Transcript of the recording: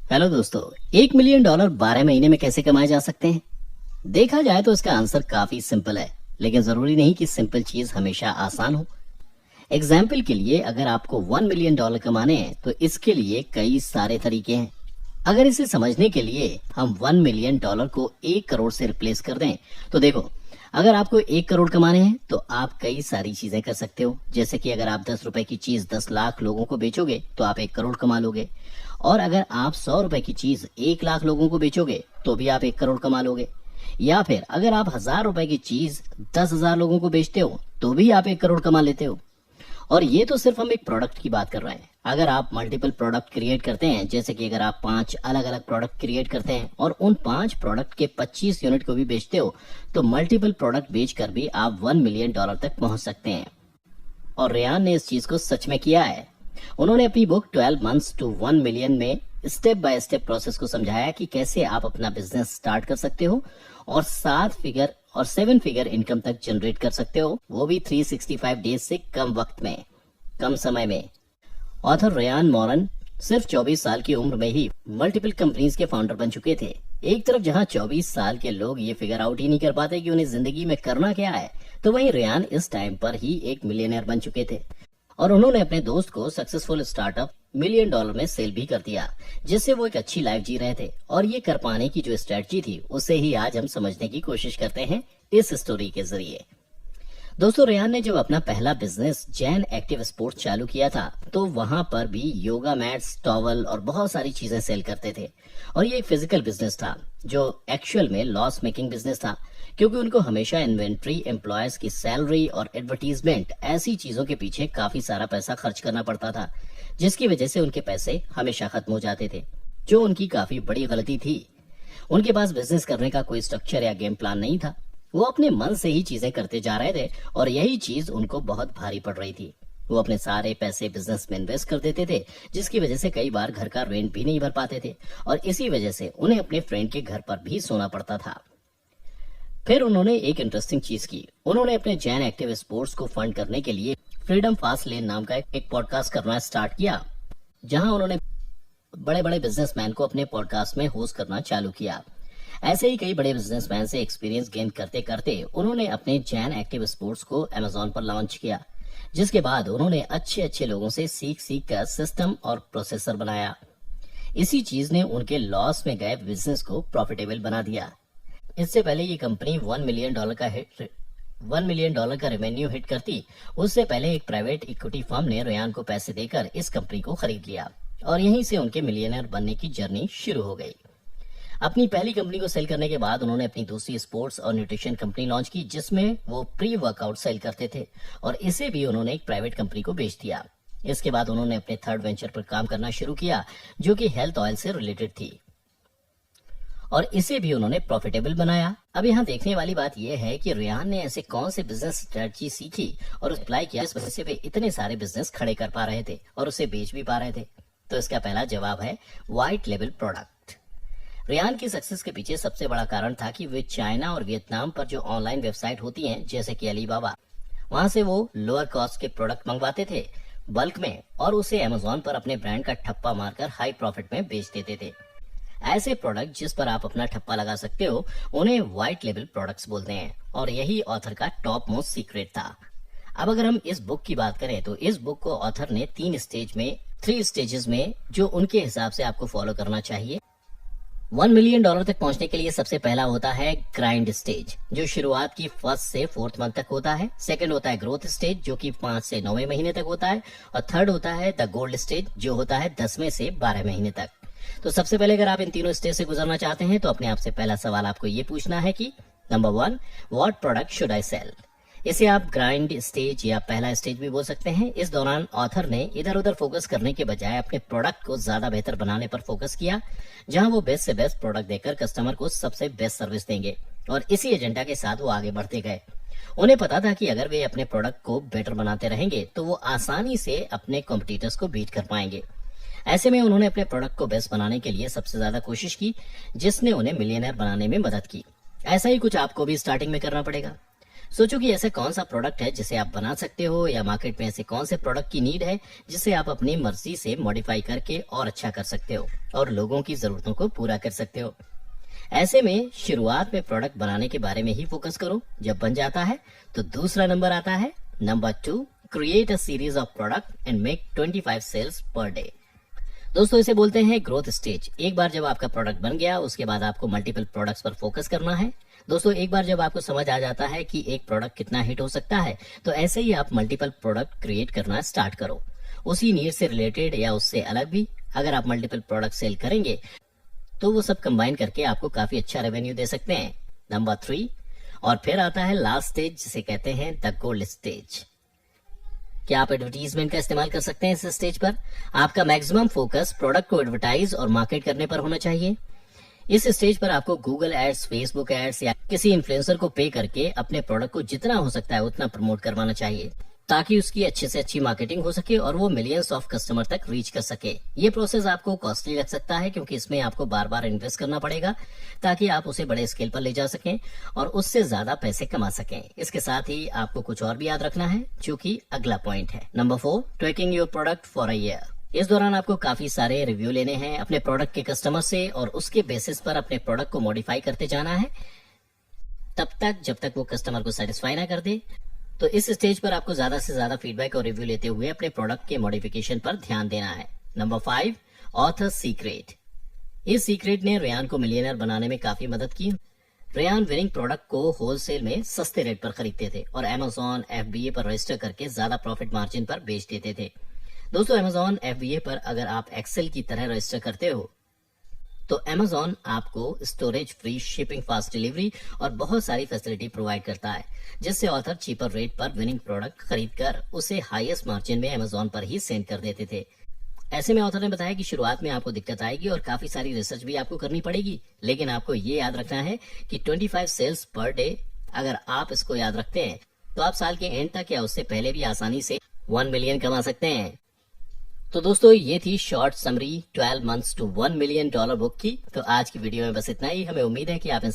Hello दोस्तों। $1 million 12 महीने में कैसे कमाए जा सकते हैं? देखा जाए तो इसका आंसर काफी सिंपल है, लेकिन जरूरी नहीं कि सिंपल चीज हमेशा आसान हो। एग्जाम्पल के लिए अगर आपको $1 मिलियन कमाने हैं तो इसके लिए कई सारे तरीके हैं। अगर इसे समझने के लिए हम $1 मिलियन को 1 करोड़ से रिप्लेस कर दें तो देखो, अगर आपको 1 करोड़ कमाने हैं तो आप कई सारी चीजें कर सकते हो। जैसे कि अगर आप 10 रुपए की चीज 10 लाख लोगों को बेचोगे तो आप 1 करोड़ कमा लोगे। और अगर आप 100 रुपए की चीज 1 लाख लोगों को बेचोगे तो भी आप 1 करोड़ कमा लोगे। या फिर अगर आप 1000 रुपए की चीज 10,000 लोगों को बेचते हो तो भी आप 1 करोड़ कमा लेते हो। और ये तो सिर्फ हम एक प्रोडक्ट की बात कर रहे हैं। अगर आप मल्टीपल प्रोडक्ट क्रिएट करते हैं, जैसे कि अगर आप 5 अलग अलग प्रोडक्ट क्रिएट करते हैं और उन 5 प्रोडक्ट के 25 यूनिट को भी बेचते हो तो मल्टीपल प्रोडक्ट बेचकर भी आप $1 मिलियन तक पहुंच सकते हैं। और रेयान ने इस चीज को सच में किया है। उन्होंने अपनी बुक 12 मंथ्स टू 1 मिलियन में स्टेप बाय स्टेप प्रोसेस को समझाया कि कैसे आप अपना बिजनेस स्टार्ट कर सकते हो और 7 फिगर इनकम तक जनरेट कर सकते हो, वो भी 365 डेज से कम वक्त में, कम समय में। ऑथर रेयान मोरन सिर्फ 24 साल की उम्र में ही मल्टीपल कंपनीज के फाउंडर बन चुके थे। एक तरफ जहां 24 साल के लोग ये फिगर आउट ही नहीं कर पाते कि उन्हें जिंदगी में करना क्या है, तो वहीं रेयान इस टाइम पर ही एक मिलियनर बन चुके थे। और उन्होंने अपने दोस्त को सक्सेसफुल स्टार्टअप $1 मिलियन में सेल भी कर दिया, जिससे वो एक अच्छी लाइफ जी रहे थे। और ये कर पाने की जो स्ट्रेटजी थी उसे ही आज हम समझने की कोशिश करते हैं इस स्टोरी के जरिए। दोस्तों, रेयान ने जब अपना पहला बिजनेस जैन एक्टिव स्पोर्ट्स चालू किया था तो वहां पर भी योगा मैट्स, टॉवल और बहुत सारी चीजें सेल करते थे। और ये एक फिजिकल बिजनेस था जो एक्चुअल में लॉस मेकिंग बिजनेस था, क्योंकि उनको हमेशा इन्वेंट्री, एम्प्लॉयज की सैलरी और एडवर्टीजमेंट, ऐसी चीजों के पीछे काफी सारा पैसा खर्च करना पड़ता था, जिसकी वजह से उनके पैसे हमेशा खत्म हो जाते थे, जो उनकी काफी बड़ी गलती थी। उनके पास बिजनेस करने का कोई स्ट्रक्चर या गेम प्लान नहीं था। वो अपने मन से ही चीजें करते जा रहे थे और यही चीज उनको बहुत भारी पड़ रही थी। वो अपने सारे पैसे बिजनेस में इन्वेस्ट कर देते थे, जिसकी वजह से कई बार घर का रेंट भी नहीं भर पाते थे और इसी वजह से उन्हें अपने फ्रेंड के घर पर भी सोना पड़ता था। फिर उन्होंने एक इंटरेस्टिंग चीज की। उन्होंने अपने जैन एक्टिव स्पोर्ट्स को फंड करने के लिए फ्रीडम फास्ट लेन नाम का एक पॉडकास्ट करना स्टार्ट किया, जहां उन्होंने बड़े बड़े बिजनेसमैन को अपने पॉडकास्ट में होस्ट करना चालू किया। ऐसे ही कई बड़े बिजनेसमैन से एक्सपीरियंस गेन करते करते उन्होंने अपने जैन एक्टिव स्पोर्ट्स को अमेजोन पर लॉन्च किया, जिसके बाद उन्होंने अच्छे अच्छे लोगों से सीख कर सिस्टम और प्रोसेसर बनाया। इसी चीज ने उनके लॉस में गए बिजनेस को प्रॉफिटेबल बना दिया। इससे पहले ये कंपनी $1 मिलियन का रेवेन्यू हिट करती, उससे पहले एक प्राइवेट इक्विटी फर्म ने रेयान को पैसे देकर इस कंपनी को खरीद लिया और यहीं से उनके मिलियनर बनने की जर्नी शुरू हो गई। अपनी पहली कंपनी को सेल करने के बाद उन्होंने अपनी दूसरी स्पोर्ट्स और न्यूट्रिशन कंपनी लॉन्च की, जिसमें वो प्री वर्कआउट सेल करते थे और इसे भी उन्होंने एक प्राइवेट कंपनी को बेच दिया। इसके बाद उन्होंने अपने थर्ड वेंचर पर काम करना शुरू किया, जो कि हेल्थ ऑयल से रिलेटेड थी, और इसे भी उन्होंने प्रॉफिटेबल बनाया। अब यहाँ देखने वाली बात यह है कि रेयान ने ऐसे कौन से बिजनेस स्ट्रेटजी सीखी और अप्लाई किया, इस वजह से वे इतने सारे बिजनेस खड़े कर पा रहे थे और उसे बेच भी पा रहे थे। तो इसका पहला जवाब है व्हाइट लेबल प्रोडक्ट। रेयान की सक्सेस के पीछे सबसे बड़ा कारण था कि वे चाइना और वियतनाम पर जो ऑनलाइन वेबसाइट होती हैं, जैसे कि अलीबाबा, वहां से वो लोअर कॉस्ट के प्रोडक्ट मंगवाते थे बल्क में और उसे अमेजोन पर अपने ब्रांड का ठप्पा मारकर हाई प्रॉफिट में बेच देते थे। ऐसे प्रोडक्ट जिस पर आप अपना ठप्पा लगा सकते हो उन्हें व्हाइट लेबल प्रोडक्ट्स बोलते हैं, और यही ऑथर का टॉप मोस्ट सीक्रेट था। अब अगर हम इस बुक की बात करें तो इस बुक को ऑथर ने 3 स्टेजेस में, जो उनके हिसाब से आपको फॉलो करना चाहिए। $1 मिलियन तक पहुंचने के लिए सबसे पहला होता है ग्राइंड स्टेज, जो शुरुआत की 1st से 4th मंथ तक होता है। सेकंड होता है ग्रोथ स्टेज, जो कि 5 से 9वें महीने तक होता है, और थर्ड होता है द गोल्ड स्टेज, जो होता है 10वें से 12वें महीने तक। तो सबसे पहले अगर आप इन तीनों स्टेज से गुजरना चाहते हैं तो अपने आप से पहला सवाल आपको ये पूछना है कि number 1, what product should I sell. इसे आप ग्राइंड स्टेज या पहला स्टेज भी बोल सकते हैं। इस दौरान ऑथर ने इधर उधर फोकस करने के बजाय अपने प्रोडक्ट को ज्यादा बेहतर बनाने पर फोकस किया, जहां वो बेस्ट से बेस्ट प्रोडक्ट देकर कस्टमर को सबसे बेस्ट सर्विस देंगे, और इसी एजेंडा के साथ वो आगे बढ़ते गए। उन्हें पता था कि अगर वे अपने प्रोडक्ट को बेटर बनाते रहेंगे तो वो आसानी से अपने कॉम्पिटिटर्स को बीट कर पाएंगे। ऐसे में उन्होंने अपने प्रोडक्ट को बेस्ट बनाने के लिए सबसे ज्यादा कोशिश की, जिसने उन्हें मिलियनर बनाने में मदद की। ऐसा ही कुछ आपको भी स्टार्टिंग में करना पड़ेगा। सोचो कि ऐसा कौन सा प्रोडक्ट है जिसे आप बना सकते हो, या मार्केट में ऐसे कौन से प्रोडक्ट की नीड है जिसे आप अपनी मर्जी से मॉडिफाई करके और अच्छा कर सकते हो और लोगों की जरूरतों को पूरा कर सकते हो। ऐसे में शुरुआत में प्रोडक्ट बनाने के बारे में ही फोकस करो। जब बन जाता है तो दूसरा नंबर आता है, number 2, create a series of product and make 25 sales per day. दोस्तों इसे बोलते हैं ग्रोथ स्टेज। एक बार जब आपका प्रोडक्ट बन गया, उसके बाद आपको मल्टीपल प्रोडक्ट्स पर फोकस करना है। दोस्तों एक बार जब आपको समझ आ जाता है कि एक प्रोडक्ट कितना हिट हो सकता है, तो ऐसे ही आप मल्टीपल प्रोडक्ट क्रिएट करना स्टार्ट करो, उसी नीड से रिलेटेड या उससे अलग भी। अगर आप मल्टीपल प्रोडक्ट सेल करेंगे तो वो सब कंबाइन करके आपको काफी अच्छा रेवेन्यू दे सकते हैं। नंबर 3, और फिर आता है लास्ट स्टेज, जिसे कहते हैं द गोल्ड स्टेज। क्या आप एडवर्टीजमेंट का इस्तेमाल कर सकते हैं इस स्टेज पर? आपका मैक्सिमम फोकस प्रोडक्ट को एडवर्टाइज और मार्केट करने पर होना चाहिए। इस स्टेज पर आपको गूगल एड्स, फेसबुक एड्स या किसी इन्फ्लुएंसर को पे करके अपने प्रोडक्ट को जितना हो सकता है उतना प्रमोट करवाना चाहिए, ताकि उसकी अच्छे से अच्छी मार्केटिंग हो सके और वो मिलियंस ऑफ कस्टमर तक रीच कर सके। ये प्रोसेस आपको कॉस्टली लग सकता है, क्योंकि इसमें आपको बार बार इन्वेस्ट करना पड़ेगा ताकि आप उसे बड़े स्केल पर ले जा सकें और उससे ज्यादा पैसे कमा सकें। इसके साथ ही आपको कुछ और भी याद रखना है, जो कि अगला पॉइंट है। Number 4, trekking your product for a year. इस दौरान आपको काफी सारे रिव्यू लेने हैं अपने प्रोडक्ट के कस्टमर से, और उसके बेसिस पर अपने प्रोडक्ट को मॉडिफाई करते जाना है, तब तक जब तक वो कस्टमर को सेटिस्फाई ना कर दे। तो इस स्टेज पर आपको ज्यादा से ज्यादा फीडबैक और रिव्यू लेते हुए अपने प्रोडक्ट के मॉडिफिकेशन पर ध्यान देना है। Number 5, author secret. इस सीक्रेट ने रेयान को मिलियनर बनाने में काफी मदद की। रेयान विनिंग प्रोडक्ट को होलसेल में सस्ते रेट पर खरीदते थे और Amazon FBA पर रजिस्टर करके ज्यादा प्रॉफिट मार्जिन पर बेच देते थे। दोस्तों Amazon FBA पर अगर आप एक्सेल की तरह रजिस्टर करते हो तो Amazon आपको storage free, shipping, fast delivery और बहुत सारी फैसिलिटी प्रोवाइड करता है, जिससे ऑथर चीपर रेट पर विनिंग प्रोडक्ट खरीदकर उसे हाईएस्ट मार्जिन में Amazon पर ही सेंड कर देते थे। ऐसे में ऑथर ने बताया कि शुरुआत में आपको दिक्कत आएगी और काफी सारी रिसर्च भी आपको करनी पड़ेगी, लेकिन आपको ये याद रखना है कि 25 सेल्स पर डे, अगर आप इसको याद रखते हैं तो आप साल के एंड तक या उससे पहले भी आसानी से 1 मिलियन कमा सकते हैं। तो दोस्तों ये थी short summary 12 months to $1 million book की। तो आज की वीडियो में बस इतना ही। हमें उम्मीद है कि आप